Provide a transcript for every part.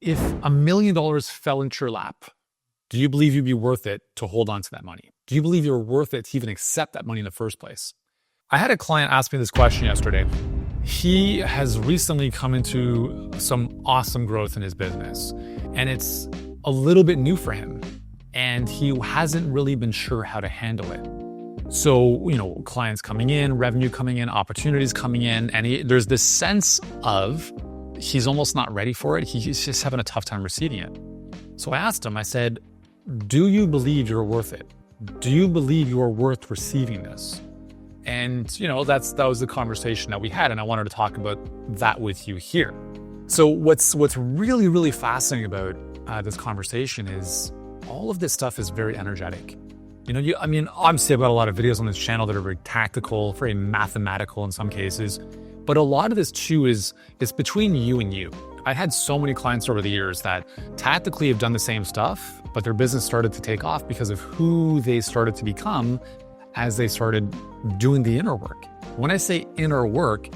If $1,000,000 fell into your lap, do you believe you'd be worth it to hold on to that money? Do you believe you're worth it to even accept that money in the first place? I had a client ask me this question yesterday. He has recently come into some awesome growth in his business, and it's a little bit new for him, and he hasn't really been sure how to handle it. So, clients coming in, revenue coming in, opportunities coming in, and there's this sense of he's almost not ready for it. He's just having a tough time receiving it. So I asked him, I said, do you believe you're worth it? Do you believe you are worth receiving this? And, that was the conversation that we had, and I wanted to talk about that with you here. So what's really, really fascinating about this conversation is all of this stuff is very energetic. Obviously I've got a lot of videos on this channel that are very tactical, very mathematical in some cases, but a lot of this too is between you and you. I had so many clients over the years that tactically have done the same stuff, but their business started to take off because of who they started to become as they started doing the inner work. When I say inner work,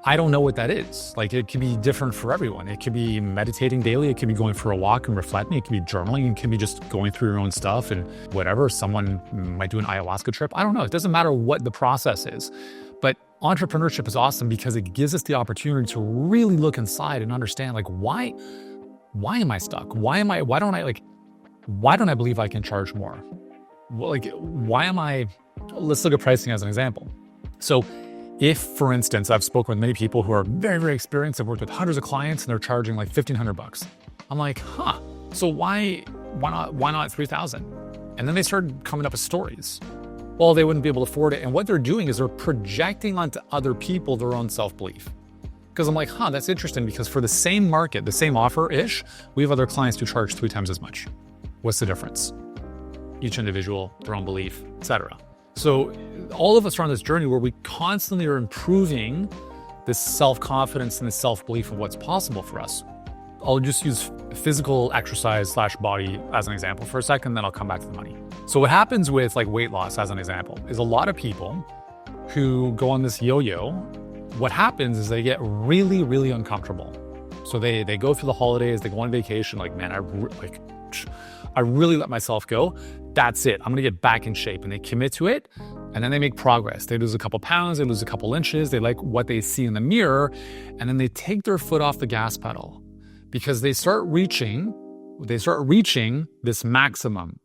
I don't know what that is. Like, it can be different for everyone. It could be meditating daily. It could be going for a walk and reflecting. It could be journaling. It could be just going through your own stuff and whatever. Someone might do an ayahuasca trip. I don't know. It doesn't matter what the process is. But entrepreneurship is awesome because it gives us the opportunity to really look inside and understand, like, why am I stuck? Why don't I believe I can charge more? Let's look at pricing as an example. So if, for instance, I've spoken with many people who are very, very experienced, I've worked with hundreds of clients and they're charging like $1,500. I'm like, so why not 3,000? And then they started coming up with stories. Well, they wouldn't be able to afford it. And what they're doing is they're projecting onto other people their own self-belief. Because I'm like, that's interesting, because for the same market, the same offer-ish, we have other clients who charge 3 times as much. What's the difference? Each individual, their own belief, etc. So all of us are on this journey where we constantly are improving this self-confidence and the self-belief of what's possible for us. I'll just use physical exercise / body as an example for a second, then I'll come back to the money. So what happens with like weight loss as an example is a lot of people who go on this yo-yo, what happens is they get really, really uncomfortable. So they go through the holidays, they go on vacation, like, man, I really let myself go. That's it. I'm going to get back in shape. And they commit to it. And then they make progress. They lose a couple pounds. They lose a couple inches. They like what they see in the mirror. And then they take their foot off the gas pedal because they start reaching this maximum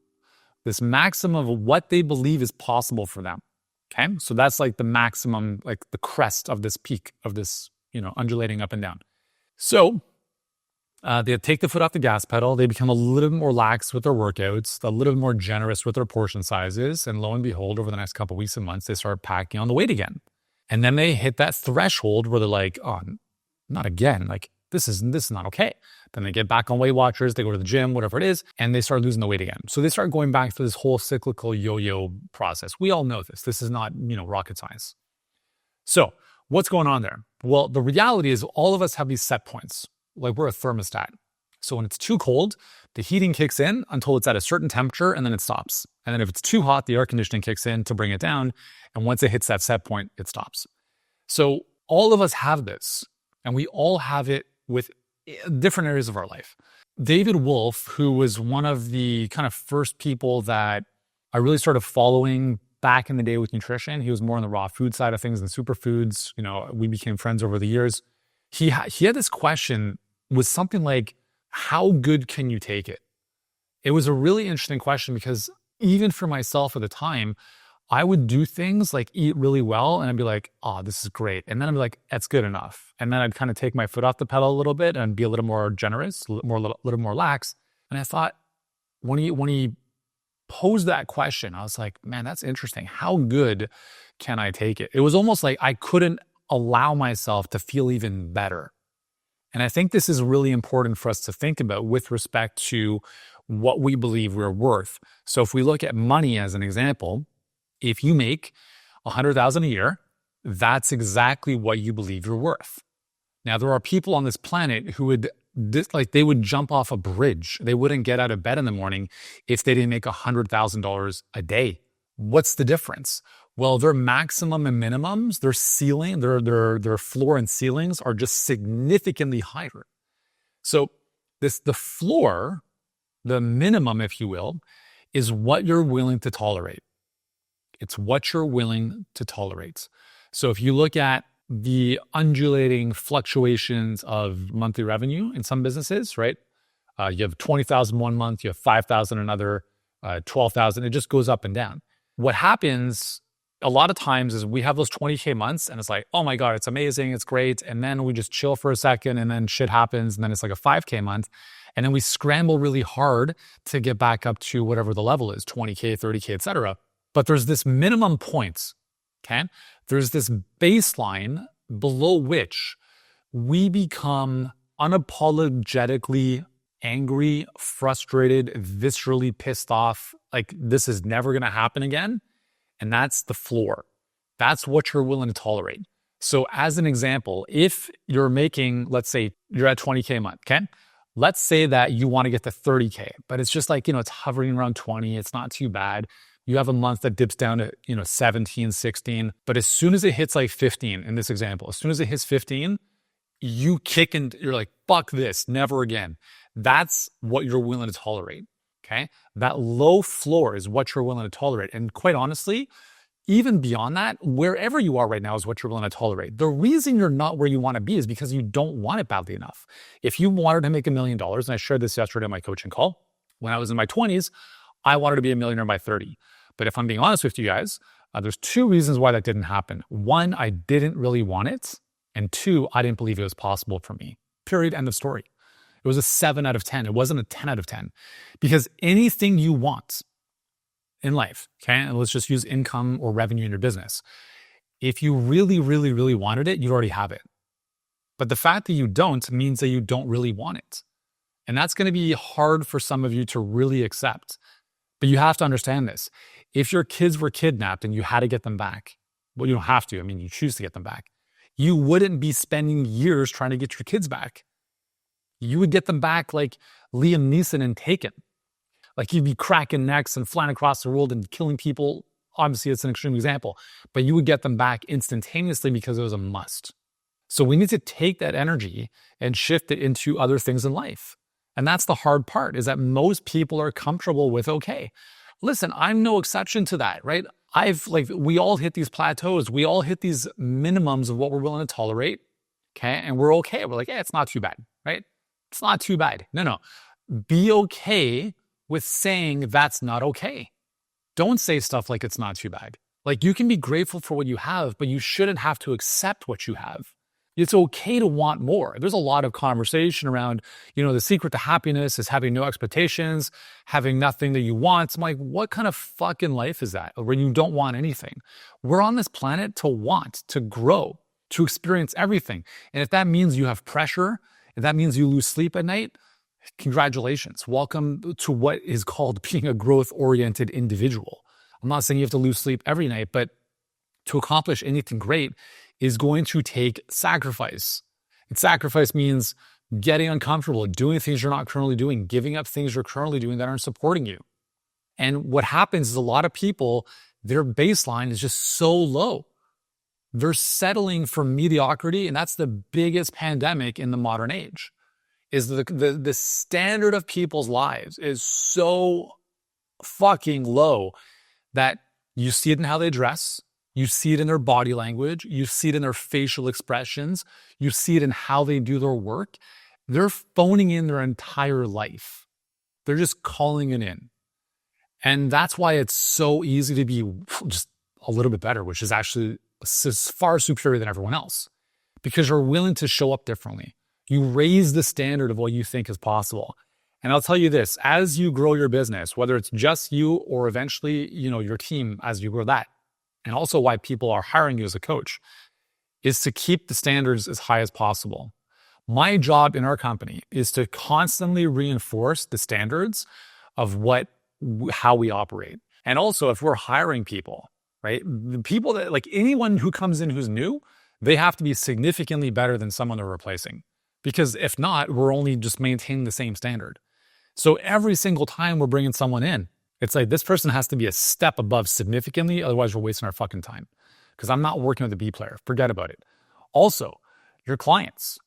of what they believe is possible for them. Okay. So that's like the maximum, like the crest of this peak of this, undulating up and down. So they take the foot off the gas pedal. They become a little bit more lax with their workouts, a little bit more generous with their portion sizes. And lo and behold, over the next couple of weeks and months, they start packing on the weight again. And then they hit that threshold where they're like, oh, not again. Like, this is not okay. Then they get back on Weight Watchers. They go to the gym, whatever it is, and they start losing the weight again. So they start going back to this whole cyclical yo-yo process. We all know this. This is not, rocket science. So what's going on there? Well, the reality is all of us have these set points. Like, we're a thermostat. So when it's too cold, the heating kicks in until it's at a certain temperature, and then it stops. And then if it's too hot, the air conditioning kicks in to bring it down. And once it hits that set point, it stops. So all of us have this, and we all have it with different areas of our life. David Wolfe, who was one of the kind of first people that I really started following back in the day with nutrition, he was more on the raw food side of things and superfoods. We became friends over the years. He had this question, was something like, how good can you take it? It was a really interesting question because even for myself at the time, I would do things like eat really well and I'd be like, oh, this is great. And then I'd be like, that's good enough. And then I'd kind of take my foot off the pedal a little bit and be a little more generous, a little more lax. And I thought, when he posed that question, I was like, man, that's interesting. How good can I take it? It was almost like I couldn't allow myself to feel even better. And I think this is really important for us to think about with respect to what we believe we're worth. So if we look at money as an example, if you make $100,000 a year, that's exactly what you believe you're worth. Now, there are people on this planet who would they would jump off a bridge. They wouldn't get out of bed in the morning if they didn't make $100,000 a day. What's the difference? Well, their maximum and minimums, their ceiling, their floor and ceilings are just significantly higher. So The floor, the minimum, if you will, is what you're willing to tolerate. It's what you're willing to tolerate. So if you look at the undulating fluctuations of monthly revenue in some businesses, right? You have 20,000 one month, you have 5,000 another, 12,000. It just goes up and down. What happens a lot of times is we have those 20K months and it's like, oh my God, it's amazing, it's great. And then we just chill for a second and then shit happens. And then it's like a 5K month. And then we scramble really hard to get back up to whatever the level is, 20K, 30K, et cetera. But there's this minimum point, okay? There's this baseline below which we become unapologetically angry, frustrated, viscerally pissed off, like this is never gonna happen again. And that's the floor. That's what you're willing to tolerate. So as an example, if you're making, let's say you're at 20K a month, okay? Let's say that you wanna get to 30K, but it's just like, it's hovering around 20, it's not too bad. You have a month that dips down to, 17, 16, but as soon as it hits like 15, in this example, as soon as it hits 15, you kick and you're like, fuck this, never again. That's what you're willing to tolerate, okay? That low floor is what you're willing to tolerate. And quite honestly, even beyond that, wherever you are right now is what you're willing to tolerate. The reason you're not where you want to be is because you don't want it badly enough. If you wanted to make $1 million, and I shared this yesterday in my coaching call, when I was in my 20s, I wanted to be a millionaire by 30. But if I'm being honest with you guys, there's two reasons why that didn't happen. One, I didn't really want it. And two, I didn't believe it was possible for me. Period. End of story. It was a 7 out of 10. It wasn't a 10 out of 10. Because anything you want in life, okay, and let's just use income or revenue in your business. If you really, really, really wanted it, you already have it. But the fact that you don't means that you don't really want it. And that's going to be hard for some of you to really accept. But you have to understand this. If your kids were kidnapped and you had to get them back, well, you don't have to. I mean, you choose to get them back. You wouldn't be spending years trying to get your kids back. You would get them back like Liam Neeson in Taken. Like you'd be cracking necks and flying across the world and killing people. Obviously, it's an extreme example, but you would get them back instantaneously because it was a must. So we need to take that energy and shift it into other things in life. And that's the hard part, is that most people are comfortable with, okay, listen, I'm no exception to that, right? We all hit these plateaus. We all hit these minimums of what we're willing to tolerate, okay? And we're okay. We're like, yeah, it's not too bad, right? It's not too bad. No. Be okay with saying that's not okay. Don't say stuff like it's not too bad. Like you can be grateful for what you have, but you shouldn't have to accept what you have. It's okay to want more. There's a lot of conversation around, the secret to happiness is having no expectations, having nothing that you want. I'm like, what kind of fucking life is that where you don't want anything? We're on this planet to want, to grow, to experience everything. And if that means you have pressure, if that means you lose sleep at night, congratulations. Welcome to what is called being a growth-oriented individual. I'm not saying you have to lose sleep every night, but to accomplish anything great is going to take sacrifice. And sacrifice means getting uncomfortable, doing things you're not currently doing, giving up things you're currently doing that aren't supporting you. And what happens is a lot of people, their baseline is just so low. They're settling for mediocrity, and that's the biggest pandemic in the modern age. Is the standard of people's lives is so fucking low that you see it in how they dress, you see it in their body language, you see it in their facial expressions, you see it in how they do their work. They're phoning in their entire life. They're just calling it in. And that's why it's so easy to be just a little bit better, which is actually far superior than everyone else, because you're willing to show up differently. You raise the standard of what you think is possible. And I'll tell you this, as you grow your business, whether it's just you or eventually, your team as you grow that, and also why people are hiring you as a coach, is to keep the standards as high as possible. My job in our company is to constantly reinforce the standards of how we operate. And also if we're hiring people, right? The people that, like anyone who comes in who's new, they have to be significantly better than someone they're replacing. Because if not, we're only just maintaining the same standard. So every single time we're bringing someone in, it's like this person has to be a step above significantly, otherwise we're wasting our fucking time. Because I'm not working with a B player. Forget about it. Also, your clients,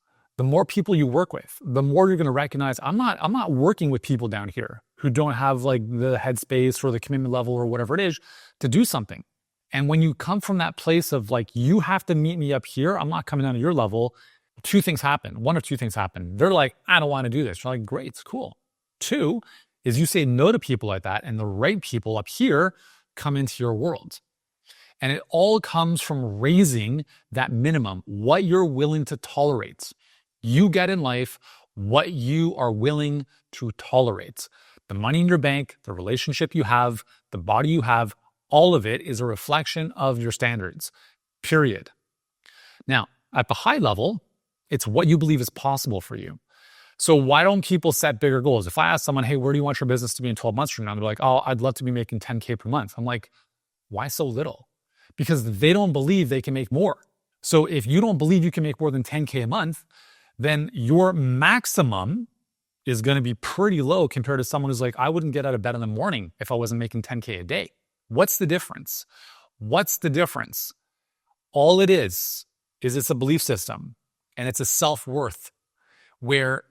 the more people you work with, the more you're going to recognize I'm not working with people down here who don't have like the headspace or the commitment level or whatever it is to do something. And when you come from that place of like, you have to meet me up here, I'm not coming down to your level, two things happen. One or two things happen. They're like, I don't want to do this. You're like, great, it's cool. Two is you say no to people like that, and the right people up here come into your world. And it all comes from raising that minimum, what you're willing to tolerate. You get in life what you are willing to tolerate. The money in your bank, the relationship you have, the body you have, all of it is a reflection of your standards, period. Now, at the high level, it's what you believe is possible for you. So why don't people set bigger goals? If I ask someone, hey, where do you want your business to be in 12 months from now? They're like, oh, I'd love to be making 10K per month. I'm like, why so little? Because they don't believe they can make more. So if you don't believe you can make more than 10K a month, then your maximum is going to be pretty low compared to someone who's like, I wouldn't get out of bed in the morning if I wasn't making 10K a day. What's the difference? What's the difference? All it is it's a belief system, and it's a self-worth where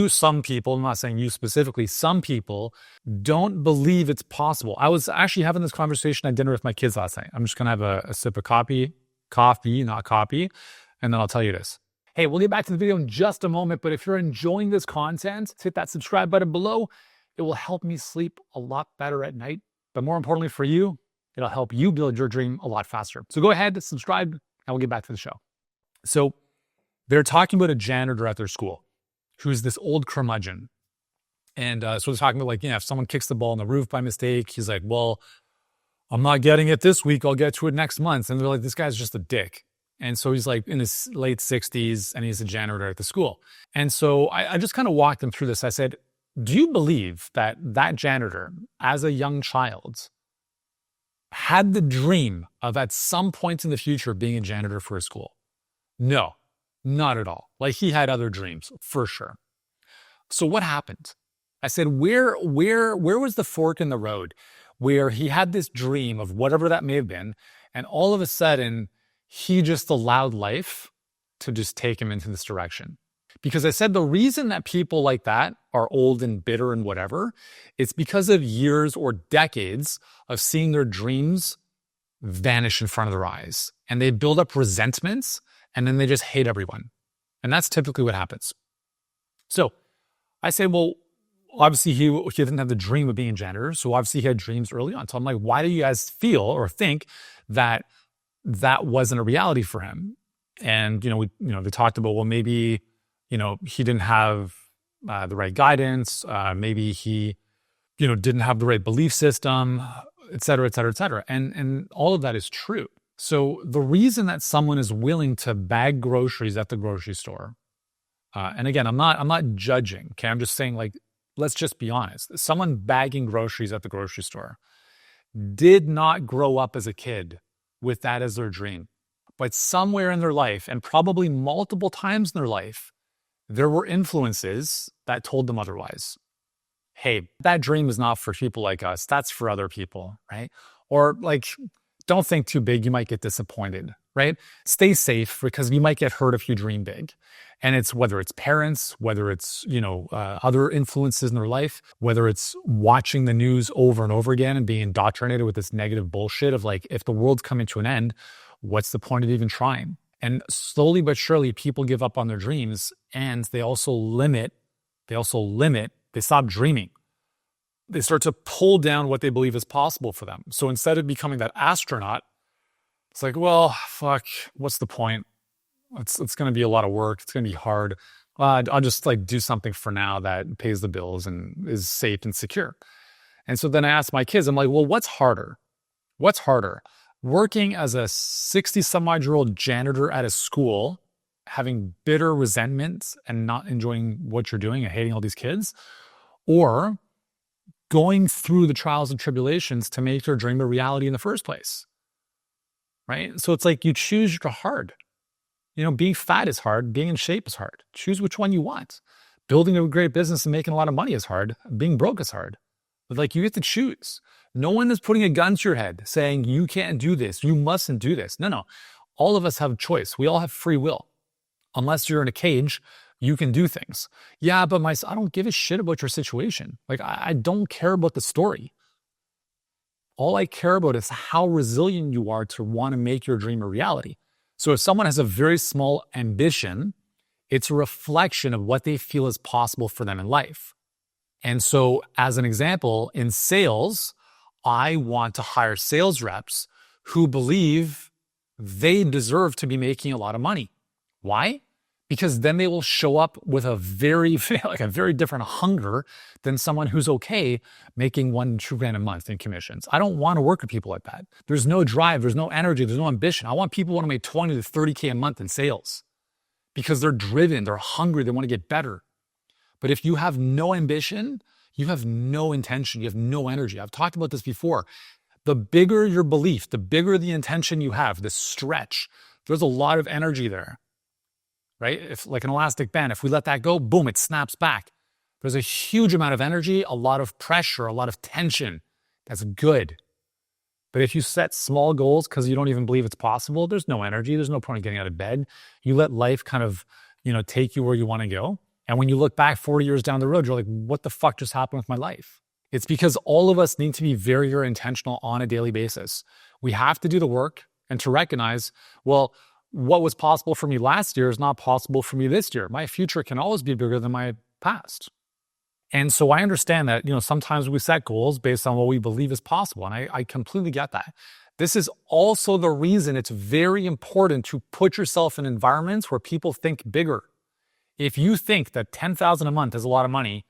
some people, I'm not saying you specifically, some people don't believe it's possible. I was actually having this conversation at dinner with my kids last night. I'm just going to have a sip of coffee, not copy, and then I'll tell you this. Hey, we'll get back to the video in just a moment, but if you're enjoying this content, hit that subscribe button below. It will help me sleep a lot better at night. But more importantly for you, it'll help you build your dream a lot faster. So go ahead, subscribe, and we'll get back to the show. So they're talking about a janitor at their school who's this old curmudgeon. And so they're talking about like, if someone kicks the ball on the roof by mistake, he's like, well, I'm not getting it this week. I'll get to it next month. And they're like, this guy's just a dick. And so he's like in his late 60s and he's a janitor at the school. And so I just kind of walked them through this. I said, do you believe that that janitor as a young child had the dream of at some point in the future being a janitor for a school? No, not at all. Like he had other dreams for sure. So what happened? I said, where was the fork in the road where he had this dream of whatever that may have been, and all of a sudden he just allowed life to just take him into this direction? Because I said the reason that people like that are old and bitter and whatever, it's because of years or decades of seeing their dreams vanish in front of their eyes. And they build up resentments, and then they just hate everyone. And that's typically what happens. So I say, well, obviously he didn't have the dream of being a janitor. So obviously he had dreams early on. So I'm like, why do you guys feel or think that that wasn't a reality for him? And, they talked about, well, maybe, he didn't have the right guidance. Maybe he, didn't have the right belief system, et cetera, et cetera, et cetera. And all of that is true. So the reason that someone is willing to bag groceries at the grocery store, and again, I'm not judging, okay? I'm just saying, like, let's just be honest. Someone bagging groceries at the grocery store did not grow up as a kid with that as their dream. But somewhere in their life, and probably multiple times in their life, there were influences that told them otherwise. Hey, that dream is not for people like us. That's for other people, right? Or like, don't think too big. You might get disappointed, right? Stay safe because you might get hurt if you dream big. And it's whether it's parents, whether it's, other influences in their life, whether it's watching the news over and over again and being indoctrinated with this negative bullshit of like, if the world's coming to an end, what's the point of even trying? And slowly but surely, people give up on their dreams, and they stop dreaming. They start to pull down what they believe is possible for them. So instead of becoming that astronaut, it's like, well, fuck, what's the point? It's going to be a lot of work. It's going to be hard. I'll just like do something for now that pays the bills and is safe and secure. And so then I asked my kids, I'm like, well, what's harder? What's harder? Working as a 60-some-odd-year-old janitor at a school, having bitter resentments and not enjoying what you're doing and hating all these kids, or going through the trials and tribulations to make your dream a reality in the first place, right? So it's like you choose your hard. Being fat is hard. Being in shape is hard. Choose which one you want. Building a great business and making a lot of money is hard. Being broke is hard. But like you get to choose. No one is putting a gun to your head saying you can't do this. You mustn't do this. No. All of us have choice. We all have free will. Unless you're in a cage, You can do things. Yeah, but I don't give a shit about your situation. Like, I don't care about the story. All I care about is how resilient you are to want to make your dream a reality. So if someone has a very small ambition, it's a reflection of what they feel is possible for them in life. And so, as an example, in sales, I want to hire sales reps who believe they deserve to be making a lot of money. Why? Because then they will show up with a very different hunger than someone who's okay making $1-2 grand a month in commissions. I don't want to work with people like that. There's no drive, there's no energy, there's no ambition. I want people who want to make 20 to 30K a month in sales because they're driven, they're hungry, they want to get better. But if you have no ambition, you have no intention, you have no energy. I've talked about this before. The bigger your belief, the bigger the intention you have, the stretch, there's a lot of energy there, right? If like an elastic band, if we let that go, boom, it snaps back. There's a huge amount of energy, a lot of pressure, a lot of tension. That's good. But if you set small goals because you don't even believe it's possible, there's no energy, there's no point in getting out of bed. You let life kind of, take you where you want to go. And when you look back 40 years down the road, you're like, what the fuck just happened with my life? It's because all of us need to be very, very intentional on a daily basis. We have to do the work and to recognize, well, what was possible for me last year is not possible for me this year. My future can always be bigger than my past. And so I understand that, sometimes we set goals based on what we believe is possible. And I completely get that. This is also the reason it's very important to put yourself in environments where people think bigger. If you think that $10,000 a month is a lot of money,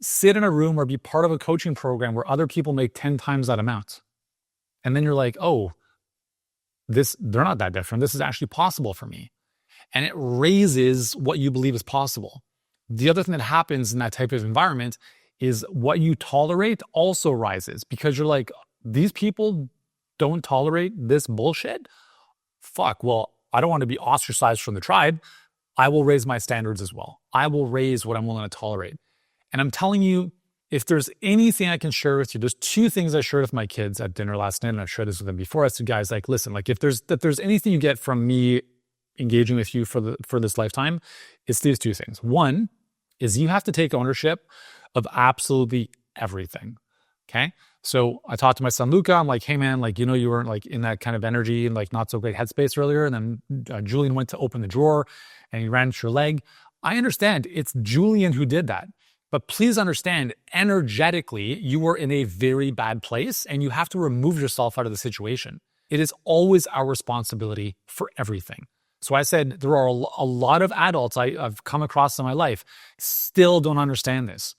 sit in a room or be part of a coaching program where other people make 10 times that amount. And then you're like, oh, they're not that different. This is actually possible for me. And it raises what you believe is possible. The other thing that happens in that type of environment is what you tolerate also rises because you're like, these people don't tolerate this bullshit? Fuck, well, I don't want to be ostracized from the tribe. I will raise my standards as well. I will raise what I'm willing to tolerate. And I'm telling you, if there's anything I can share with you, there's two things I shared with my kids at dinner last night, and I shared this with them before. I said, guys, like, listen, like if there's anything you get from me engaging with you for this lifetime, it's these two things. One is you have to take ownership of everything. Okay. So I talked to my son, Luca. I'm like, hey man, like, you weren't like in that kind of energy and like not so great headspace earlier. And then Julian went to open the drawer and he ran into your leg. I understand it's Julian who did that, but please understand energetically, you were in a very bad place and you have to remove yourself out of the situation. It is always our responsibility for everything. So I said, there are a lot of adults I've come across in my life still don't understand this.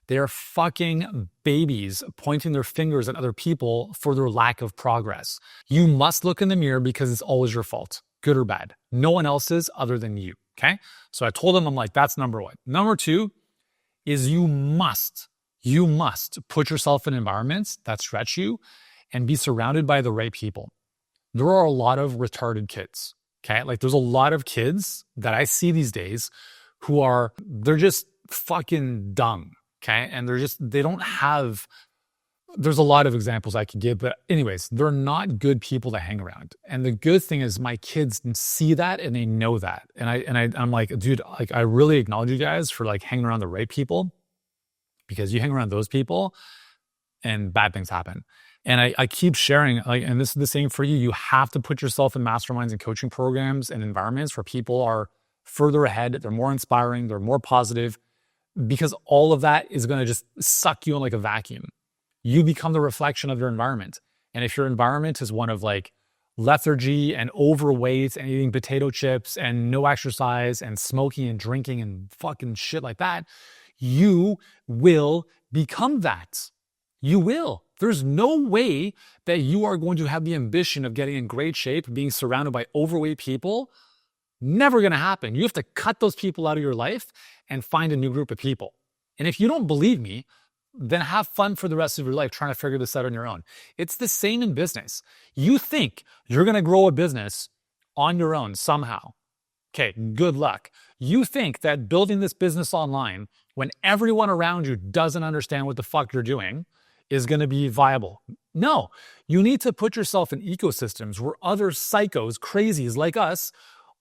They're fucking babies pointing their fingers at other people for their lack of progress. You must look in the mirror because it's always your fault, good or bad. No one else's other than you, okay? So I told them, I'm like, that's number one. Number two is you must put yourself in environments that stretch you and be surrounded by the right people. There are a lot of retarded kids, okay? Like there's a lot of kids that I see these days who they're just fucking dumb. Okay. And there's a lot of examples I could give, but anyways, they're not good people to hang around. And the good thing is my kids see that and they know that. And I'm like, dude, like I really acknowledge you guys for like hanging around the right people because you hang around those people and bad things happen. And I keep sharing, like, and this is the same for you. You have to put yourself in masterminds and coaching programs and environments where people are further ahead. They're more inspiring. They're more positive. Because all of that is going to just suck you in like a vacuum. You become the reflection of your environment. And if your environment is one of like lethargy and overweight and eating potato chips and no exercise and smoking and drinking and fucking shit like that, you will become that. You will. There's no way that you are going to have the ambition of getting in great shape, being surrounded by overweight people. Never going to happen. You have to cut those people out of your life and find a new group of people. And if you don't believe me, then have fun for the rest of your life trying to figure this out on your own. It's the same in business. You think you're going to grow a business on your own somehow. Okay, good luck. You think that building this business online when everyone around you doesn't understand what the fuck you're doing is going to be viable. No, you need to put yourself in ecosystems where other psychos, crazies like us,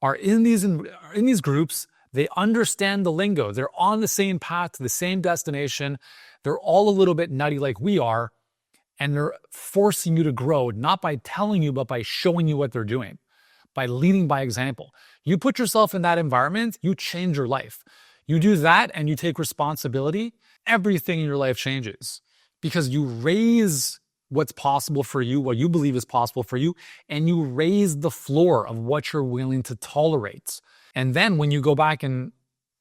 are in these groups They understand the lingo. They're on the same path to the same destination. They're all a little bit nutty like we are. And they're forcing you to grow, not by telling you, but by showing you what they're doing, by leading by example. You put yourself in that environment, you change your life. You do that and you take responsibility, everything in your life changes because you raise what's possible for you, what you believe is possible for you, and you raise the floor of what you're willing to tolerate. And then when you go back and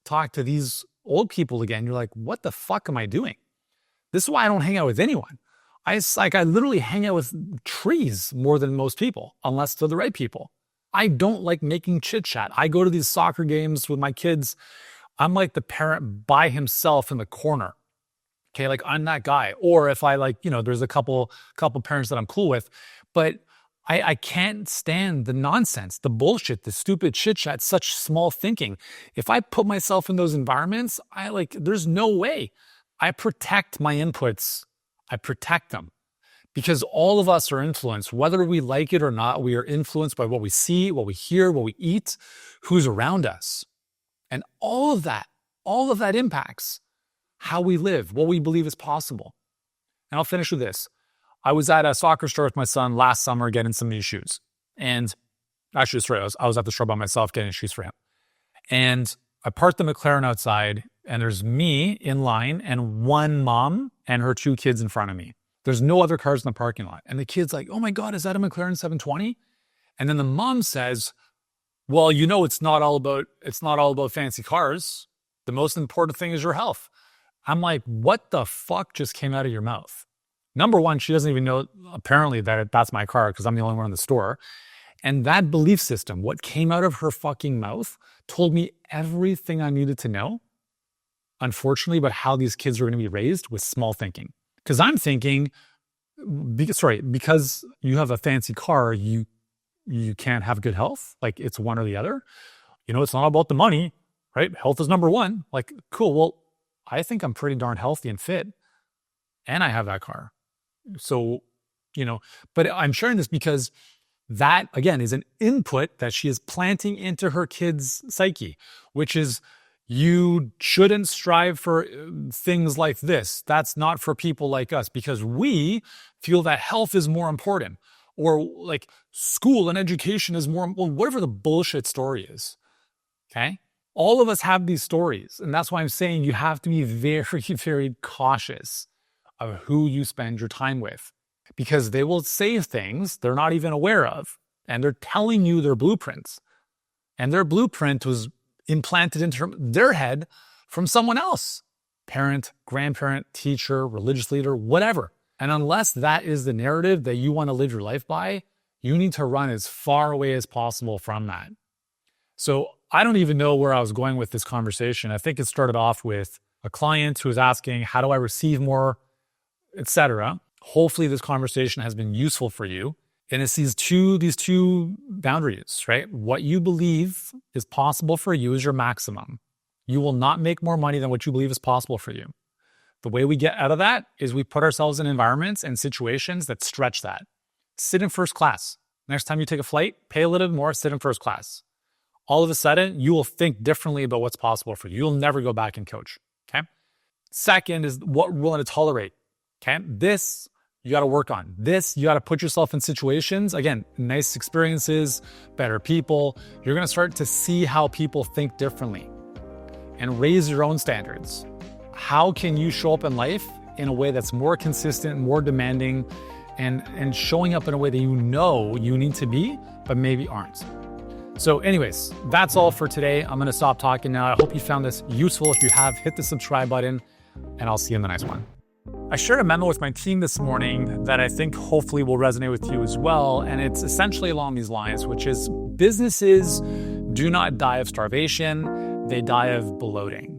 talk to these old people again, you're like, what the fuck am I doing? This is why I don't hang out with anyone. I literally hang out with trees more than most people, unless they're the right people. I don't like making chit chat. I go to these soccer games with my kids. I'm like the parent by himself in the corner. Okay, like I'm that guy. Or if I there's a couple parents that I'm cool with, but I can't stand the nonsense, the bullshit, the stupid chit chat, such small thinking. If I put myself in those environments, there's no way. I protect my inputs. I protect them because all of us are influenced, whether we like it or not. We are influenced by what we see, what we hear, what we eat, who's around us. And all of that impacts how we live, what we believe is possible. And I'll finish with this. I was at a soccer store with my son last summer getting some new shoes. And actually, I was at the store by myself getting shoes for him. And I parked the McLaren outside, and there's me in line and one mom and her 2 kids in front of me. There's no other cars in the parking lot. And the kid's like, oh my God, is that a McLaren 720? And then the mom says, well, it's not all about fancy cars. The most important thing is your health. I'm like, what the fuck just came out of your mouth? Number one, she doesn't even know apparently that that's my car because I'm the only one in the store. And that belief system, what came out of her fucking mouth, told me everything I needed to know, unfortunately, about how these kids are going to be raised with small thinking. Because I'm thinking, because you have a fancy car, you can't have good health. Like it's one or the other. It's not about the money, right? Health is number one. Like, cool. Well, I think I'm pretty darn healthy and fit, and I have that car. So, but I'm sharing this because that, again, is an input that she is planting into her kid's psyche, which is you shouldn't strive for things like this. That's not for people like us because we feel that health is more important or like school and education is more, well, whatever the bullshit story is. Okay. All of us have these stories. And that's why I'm saying you have to be very, very cautious of who you spend your time with because they will say things they're not even aware of. And they're telling you their blueprints. And their blueprint was implanted into their head from someone else. Parent, grandparent, teacher, religious leader, whatever. And unless that is the narrative that you want to live your life by, you need to run as far away as possible from that. So I don't even know where I was going with this conversation. I think it started off with a client who was asking, how do I receive more, etc. Hopefully this conversation has been useful for you. And it's these two boundaries, right? What you believe is possible for you is your maximum. You will not make more money than what you believe is possible for you. The way we get out of that is we put ourselves in environments and situations that stretch that. Sit in first class. Next time you take a flight, pay a little bit more, sit in first class. All of a sudden, you will think differently about what's possible for you. You'll never go back and coach, okay? Second is what we're willing to tolerate, okay? This you got to work on. This, you got to put yourself in situations, again, nice experiences, better people. You're going to start to see how people think differently and raise your own standards. How can you show up in life in a way that's more consistent, more demanding, and showing up in a way that you know you need to be, but maybe aren't? So anyways, that's all for today. I'm going to stop talking now. I hope you found this useful. If you have, hit the subscribe button, and I'll see you in the next one. I shared a memo with my team this morning that I think hopefully will resonate with you as well. And it's essentially along these lines, which is businesses do not die of starvation. They die of bloating.